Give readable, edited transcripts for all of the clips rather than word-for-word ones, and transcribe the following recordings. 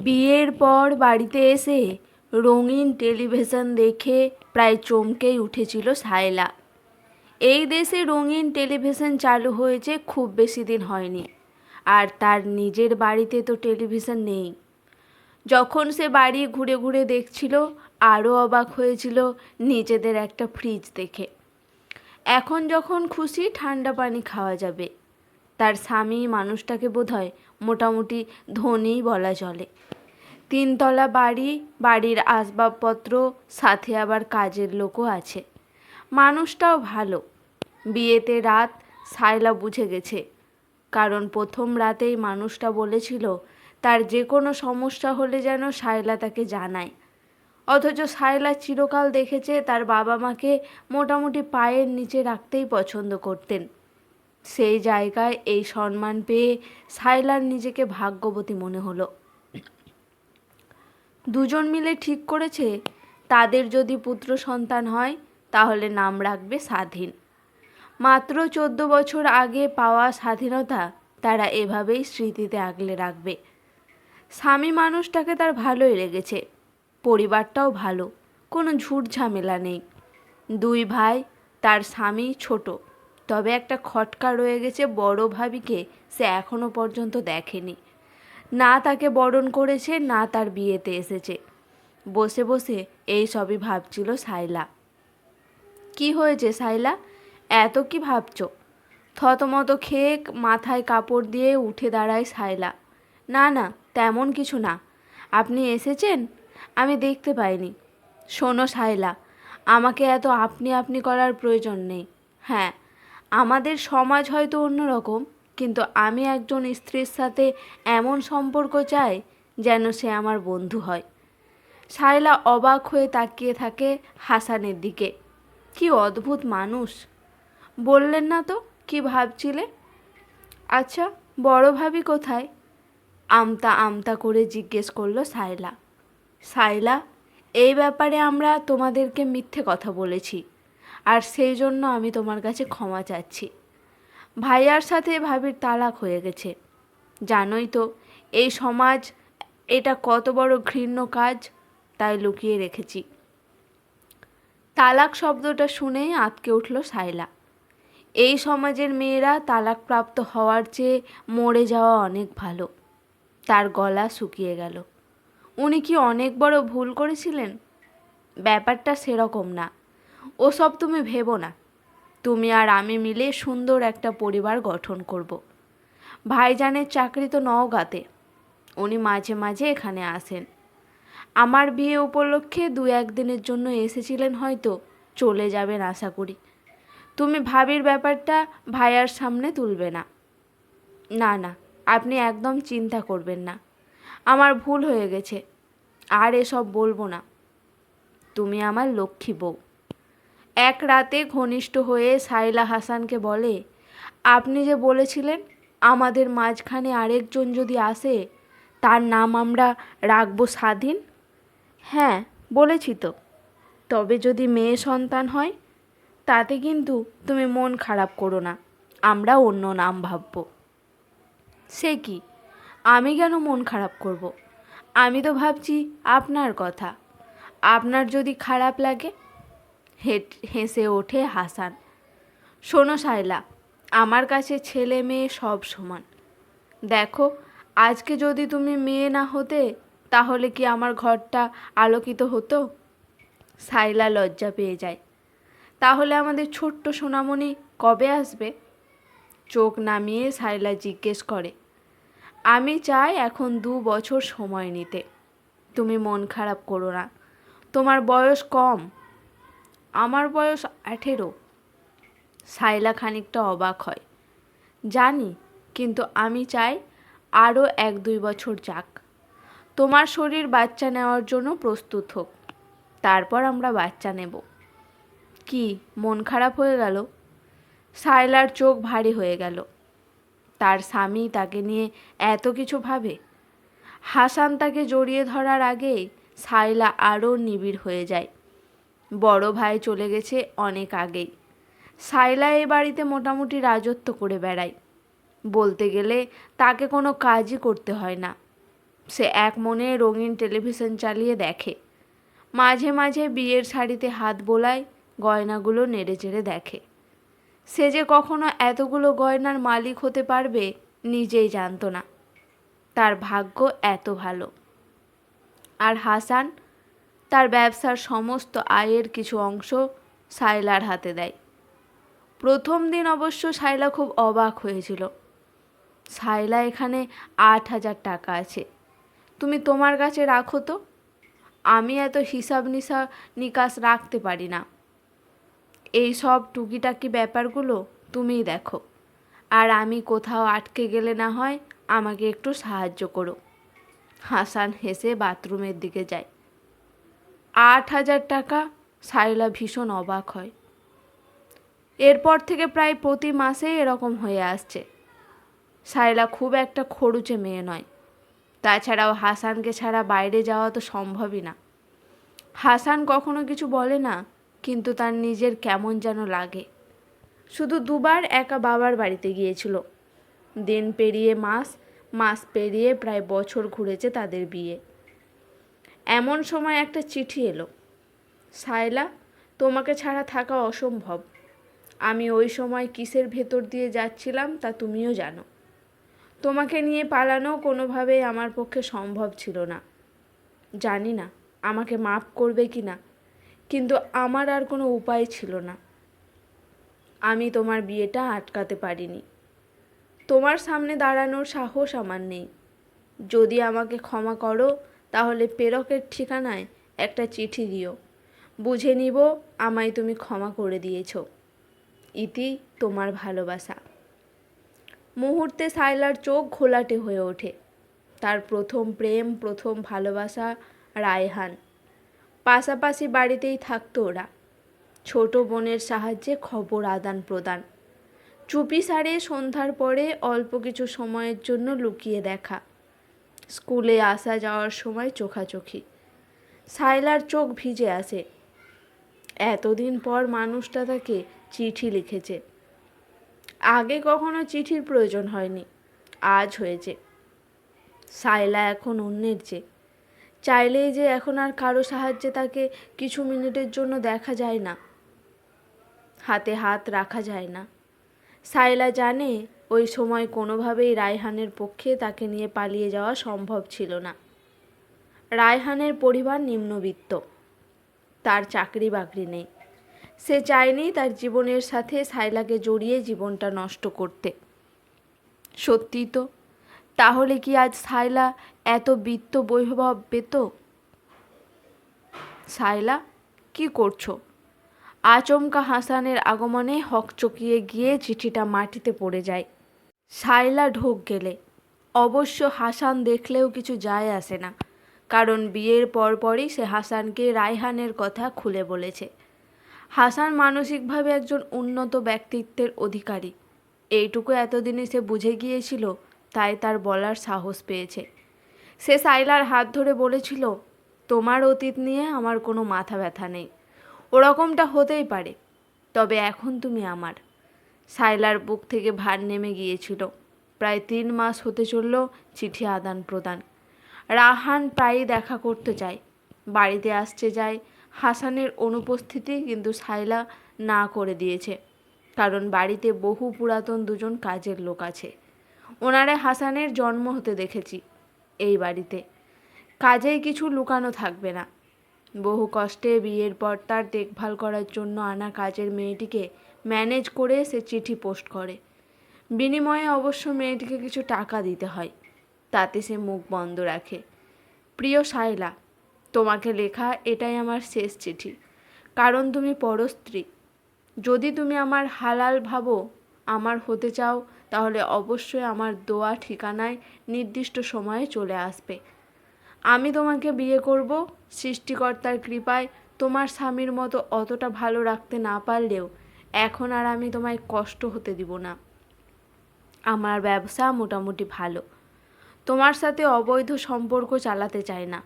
বিয়ের পর বাড়িতে এসে রঙিন টেলিভিশন দেখে প্রায় চমকেই উঠেছিল সায়লা। এই দেশে রঙিন টেলিভিশন চালু হয়েছে খুব বেশি দিন হয়নি, আর তার নিজের বাড়িতে তো টেলিভিশন নেই। যখন সে বাড়ি ঘুরে ঘুরে দেখছিল, আরও অবাক হয়েছিল নিজেদের একটা ফ্রিজ দেখে। এখন যখন খুশি ঠান্ডা পানি খাওয়া যাবে। তার স্বামী মানুষটাকে বোধহয় মোটামুটি ধনীই বলা চলে। 3 তলা বাড়ি, বাড়ির আসবাবপত্র, সাথে আবার কাজের লোকও আছে। মানুষটাও ভালো। বিয়েতে রাত সায়লা বুঝে গেছে, কারণ প্রথম রাতেই মানুষটা বলেছিল তার যে কোনো সমস্যা হলে যেন সায়লা তাকে জানায়। অথচ সায়লা চিরকাল দেখেছে তার বাবা মাকে মোটামুটি পায়ের নিচে রাখতেই পছন্দ করতেন। সেই জায়গায় এই সম্মান পেয়ে সায়লার নিজেকে ভাগ্যবতী মনে হলো। দুজন মিলে ঠিক করেছে তাদের যদি পুত্র সন্তান হয় তাহলে নাম রাখবে স্বাধীন। মাত্র 14 বছর আগে পাওয়া স্বাধীনতা তারা এভাবেই স্মৃতিতে আগলে রাখবে। স্বামী মানুষটাকে তার ভালোই লেগেছে, পরিবারটাও ভালো, কোনো ঝুট ঝামেলা নেই। 2 ভাই, তার স্বামী ছোট, তবে একটা খটকা রয়ে গেছে বড় ভাবিকে সে এখনো পর্যন্ত দেখেনি। না তাকে বরণ করেছে, না তার বিয়েতে এসেছে। বসে বসে এই সবই ভাবছিল সায়লা। কি হয়েছে সায়লা, এত কি ভাবছো? থতমত খেয়ে মাথায় কাপড় দিয়ে উঠে দাঁড়ায় সায়লা। না না, তেমন কিছু না। আপনি এসেছেন? আমি দেখতে পাইনি। শোনো সায়লা, আমাকে এত আপনি আপনি করার প্রয়োজন নেই। হ্যাঁ, আমাদের সমাজ হয়তো অন্যরকম, কিন্তু আমি একজন স্ত্রীর সাথে এমন সম্পর্ক চাই যেন সে আমার বন্ধু হয়। সায়লা অবাক হয়ে তাকিয়ে থাকে হাসানের দিকে। কি অদ্ভুত মানুষ! বললেন না তো কি ভাবছিলে? আচ্ছা, বড় ভাবি কোথায়? আমতা আমতা করে জিজ্ঞেস করলো সায়লা। সায়লা, এই ব্যাপারে আমরা তোমাদেরকে মিথ্যে কথা বলেছি, আর সেই জন্য আমি তোমার কাছে ক্ষমা চাচ্ছি। ভাইয়ার সাথে ভাবির তালাক হয়ে গেছে। জানোই তো এই সমাজ এটা কত বড় ঘৃণ্য কাজ, তাই লুকিয়ে রেখেছি। তালাক শব্দটা শুনেই আঁতকে উঠল সায়লা। এই সমাজের মেয়েরা তালাকপ্রাপ্ত হওয়ার চেয়ে মরে যাওয়া অনেক ভালো। তার গলা শুকিয়ে গেল। উনি কি অনেক বড় ভুল করেছিলেন? ব্যাপারটা সেরকম না, ওসব তুমি ভেবো না। তুমি আর আমি মিলে সুন্দর একটা পরিবার গঠন করব। ভাইজানের চাকরি তো নওগাঁতে, উনি মাঝে মাঝে এখানে আসেন। আমার বিয়ে উপলক্ষে 2-1 দিনের জন্য এসেছিলেন, হয়তো চলে যাবেন আশা করি। তুমি ভাবির ব্যাপারটা ভাইয়ার সামনে তুলবে না। না না, আপনি একদম চিন্তা করবেন না। আমার ভুল হয়ে গেছে, আর এসব বলবো না। তুমি আমার লক্ষ্মী বউ। এক রাতে ঘনিষ্ঠ হয়ে সায়লা হাসানকে বলে, আপনি যে বলেছিলেন আমাদের মাঝখানে আরেকজন যদি আসে তার নাম আমরা রাখবো স্বাধীন। হ্যাঁ, বলেছি তো। তবে যদি মেয়ে সন্তান হয়, তাতে কিন্তু তুমি মন খারাপ করো না, আমরা অন্য নাম ভাববো। সে কি, আমি কেন মন খারাপ করব? আমি তো ভাবছি আপনার কথা। আপনার যদি খারাপ লাগে? হেসে ওঠে হাসান। শোনো সায়লা, আমার কাছে ছেলে মেয়ে সব সমান। দেখো, আজকে যদি তুমি মেয়ে না হতে তাহলে কি আমার ঘরটা আলোকিত হতো? সায়লা লজ্জা পেয়ে যায়। তাহলে আমাদের ছোট্ট সোনামণি কবে আসবে? চোখ নামিয়ে সায়লা জিজ্ঞেস করে, আমি চাই এখন 2 বছর সময় নিতে। তুমি মন খারাপ করো না, তোমার বয়স কম। আমার বয়স 18। সায়লা খানিকটা অবাক হয়। জানি, কিন্তু আমি চাই আরও 1-2 বছর যাক। তোমার শরীর বাচ্চা নেওয়ার জন্য প্রস্তুত হোক, তারপর আমরা বাচ্চা নেব। কি, মন খারাপ হয়ে গেল? সায়লার চোখ ভারী হয়ে গেল। তার স্বামী তাকে নিয়ে এত কিছু ভাবে? হাসান তাকে জড়িয়ে ধরার আগেই সায়লা আরও নিবিড় হয়ে যায়। বড় ভাই চলে গেছে অনেক আগেই। সায়লা এই বাড়িতে মোটামুটি রাজত্ব করে বেড়ায়। বলতে গেলে তাকে কোনো কাজই করতে হয় না। সে এক মনে রঙিন টেলিভিশন চালিয়ে দেখে, মাঝে মাঝে বিয়ের শাড়িতে হাত বোলায়, গয়নাগুলো নেড়ে চেড়ে দেখে। সে যে কখনো এতগুলো গয়নার মালিক হতে পারবে নিজেই জানতো না। তার ভাগ্য এত ভালো। আর হাসান তার ব্যবসার সমস্ত আয়ের কিছু অংশ সাইলার হাতে দেয়। প্রথম দিন অবশ্য সাইলা খুব অবাক হয়েছিল। সাইলা, এখানে 8,000 টাকা আছে, তুমি তোমার কাছে রাখো তো, আমি এত হিসাব নিকাশ রাখতে পারি না। এই সব টুকিটাকি ব্যাপারগুলো তুমিই দেখো, আর আমি কোথাও আটকে গেলে না হয় আমাকে একটু সাহায্য করো। হাসান হেসে বাথরুমের দিকে যায়। 8,000 টাকা! সাইলা ভীষণ অবাক হয়। এরপর থেকে প্রায় প্রতি মাসেই এরকম হয়ে আসছে। সাইলা খুব একটা খরুচে মেয়ে নয়, তাছাড়াও হাসানকে ছাড়া বাইরে যাওয়া তো সম্ভবই না। হাসান কখনো কিছু বলে না, কিন্তু তার নিজের কেমন যেন লাগে। শুধু দুবার একা বাবার বাড়িতে গিয়েছিল। দিন পেরিয়ে মাস, মাস পেরিয়ে প্রায় বছর ঘুরেছে তাদের বিয়ে। এমন সময় একটা চিঠি এলো। সাইলা, তোমাকে ছাড়া থাকা অসম্ভব। আমি ওই সময় কিসের ভেতর দিয়ে যাচ্ছিলাম তা তুমিও জানো। তোমাকে নিয়ে পালানো কোনোভাবেই আমার পক্ষে সম্ভব ছিল না। জানি না আমাকে মাফ করবে কি না, কিন্তু আমার আর কোনো উপায় ছিল না। আমি তোমার বিয়েটা আটকাতে পারিনি। তোমার সামনে দাঁড়ানোর সাহস আমার নেই। যদি আমাকে ক্ষমা করো তাহলে প্রেরকের ঠিকানায় একটা চিঠি দিও, বুঝে নিব আমায় তুমি ক্ষমা করে দিয়েছ। ইতি, তোমার ভালোবাসা। মুহূর্তে সাইলার চোখ ঘোলাটে হয়ে ওঠে। তার প্রথম প্রেম, প্রথম ভালোবাসা রায়হান। পাশাপাশি বাড়িতেই থাকতো ওরা। ছোট বোনের সাহায্যে খবর আদান প্রদান, চুপি সারে সন্ধ্যার পরে অল্প কিছু সময়ের জন্য লুকিয়ে দেখা, স্কুলে আসা যাওয়ার সময় চোখাচোখি। সাইলার চোখ ভিজে আসে। এতদিন পর মানুষটা তাকে চিঠি লিখেছে। আগে কখনো চিঠির প্রয়োজন হয়নি, আজ হয়েছে। সাইলা এখন অন্যের চেয়ে। চাইলেই যে এখন আর কারো সাহায্যে তাকে কিছু মিনিটের জন্য দেখা যায় না, হাতে হাত রাখা যায় না। সাইলা জানে ওই সময় কোনোভাবেই রায়হানের পক্ষে তাকে নিয়ে পালিয়ে যাওয়া সম্ভব ছিল না। রায়হানের পরিবার নিম্নবিত্ত, তার চাকরি বাকরি নেই। সে চায়নি তার জীবনের সাথে সাইলাকে জড়িয়ে জীবনটা নষ্ট করতে। সত্যি তো, তাহলে কি আজ সাইলা এত বিত্ত বৈভব পেত? সাইলা, কি করছো? আচমকা হাসানের আগমনে হকচকিয়ে গিয়ে চিঠিটা মাটিতে পড়ে যায়। সাইলা ঢোক গেলে। অবশ্য হাসান দেখলেও কিছু যায় আসে না, কারণ বিয়ের পরপরই সে হাসানকে রায়হানের কথা খুলে বলেছে। হাসান মানসিকভাবে একজন উন্নত ব্যক্তিত্বের অধিকারী, এইটুকু এতদিনে সে বুঝে গিয়েছিল, তাই তার বলার সাহস পেয়েছে। সে সাইলার হাত ধরে বলেছিল, তোমার অতীত নিয়ে আমার কোনো মাথা ব্যথা নেই, ওরকমটা হতেই পারে, তবে এখন তুমি আমার। সাইলার বুক থেকে ভার নেমে গিয়েছিল। প্রায় 3 মাস হতে চলল চিঠি আদান প্রদান। রাহান প্রায়ই দেখা করতে চায়, বাড়িতে আসতে যায়। হাসানের অনুপস্থিতি কিন্তু সাইলা না করে দিয়েছে, কারণ বাড়িতে বহু পুরাতন দুজন কাজের লোক আছে। ওনারা হাসানের জন্ম হতে দেখেছি এই বাড়িতে। কাজেই কিছু লুকানো থাকবে না। বহু কষ্টে বিয়ের পর তার দেখভাল করার জন্য আনা কাজের মেয়েটিকে ম্যানেজ করে সে চিঠি পোস্ট করে। বিনিময়ে অবশ্য মেয়েটিকে কিছু টাকা দিতে হয়, তাতে সে মুখ বন্ধ রাখে। প্রিয় সাইলা, তোমাকে লেখা এটাই আমার শেষ চিঠি, কারণ তুমি পরস্ত্রী। যদি তুমি আমার হালাল ভাবো, আমার হতে চাও, তাহলে অবশ্যই আমার দোয়া ঠিকানায় নির্দিষ্ট সময়ে চলে আসবে। আমি তোমাকে বিয়ে করব। সৃষ্টিকর্তার কৃপায় তোমার স্বামীর মতো অতটা ভালো রাখতে না পারলেও এখন আর আমি তোমায় কষ্ট হতে দিব না। আমার ব্যবসা মোটামুটি ভালো। তোমার সাথে অবৈধ সম্পর্ক চালাতে চাই না।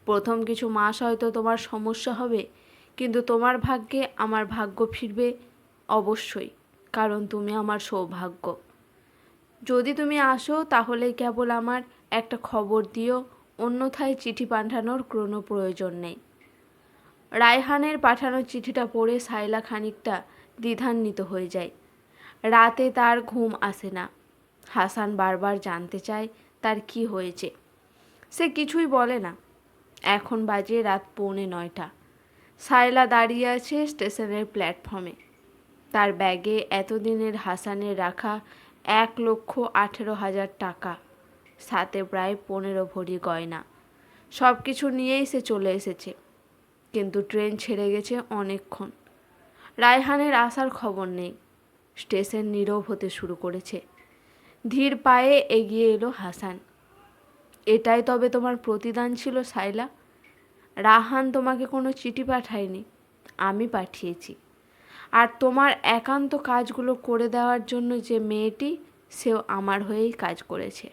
প্রথম কিছু মাস হয়তো তোমার সমস্যা হবে, কিন্তু তোমার ভাগ্যে আমার ভাগ্য ফিরবে অবশ্যই, কারণ তুমি আমার সৌভাগ্য। যদি তুমি আসো তাহলে কেবল আমার একটা খবর দিও, অন্যথায় চিঠি পাঠানোর কোনো প্রয়োজন নেই। রায়হানের পাঠানো চিঠিটা পড়ে সাইলা খানিকটা দ্বিধান্বিত হয়ে যায়। রাতে তার ঘুম আসে না। হাসান বারবার জানতে চায় তার কি হয়েছে। সে কিছুই বলে না। এখন বাজে রাত 8:45। সাইলা দাঁড়িয়ে আছে স্টেশনের প্ল্যাটফর্মে। তার ব্যাগে এতদিনের হাসানের রাখা 1,18,000 টাকা, সাথে প্রায় 15 ভরি গয়না। সব কিছু নিয়েই সে চলে এসেছে, কিন্তু ট্রেন ছেড়ে গেছে অনেকক্ষণ। রায়হানের আসার খবর নেই। স্টেশন নীরব হতে শুরু করেছে। ধীর পায়ে এগিয়ে এলো হাসান। এটাই তবে তোমার প্রতিদান ছিল সাইলা? রাহান তোমাকে কোনো চিঠি পাঠায়নি, আমি পাঠিয়েছি। আর তোমার একান্ত কাজগুলো করে দেওয়ার জন্য যে মেয়েটি, সেও আমার হয়েই কাজ করেছে।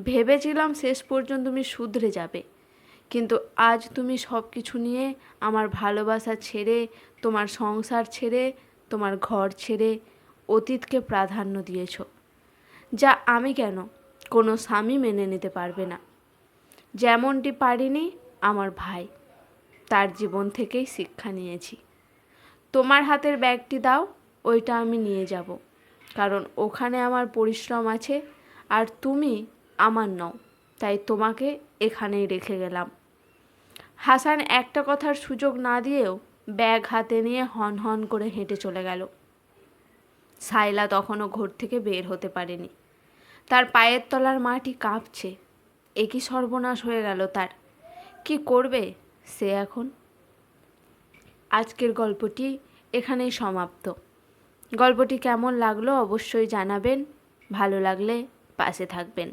ভেবেছিলাম শেষ পর্যন্ত তুমি শুধরে যাবে, কিন্তু আজ তুমি সব কিছু নিয়ে আমার ভালোবাসা ছেড়ে, তোমার সংসার ছেড়ে, তোমার ঘর ছেড়ে অতীতকে প্রাধান্য দিয়েছ, যা আমি কেন কোনো স্বামী মেনে নিতে পারবে না। যেমনটি পারিনি আমার ভাই, তার জীবন থেকেই শিক্ষা নিয়েছি। তোমার হাতের ব্যাগটি দাও, ওইটা আমি নিয়ে যাব, কারণ ওখানে আমার পরিশ্রম আছে, আর তুমি আমার নও, তাই তোমাকে এখানেই রেখে গেলাম। হাসান একটা কথার সুযোগ না দিয়েও ব্যাগ হাতে নিয়ে হন হন করে হেঁটে চলে গেল। সাইলা তখনও ঘর থেকে বের হতে পারেনি। তার পায়ের তলার মাটি কাঁপছে। একই সর্বনাশ হয়ে গেল তার। কি করবে সে এখন? আজকের গল্পটি এখানেই সমাপ্ত। গল্পটি কেমন লাগলো অবশ্যই জানাবেন। ভালো লাগলে পাশে থাকবেন।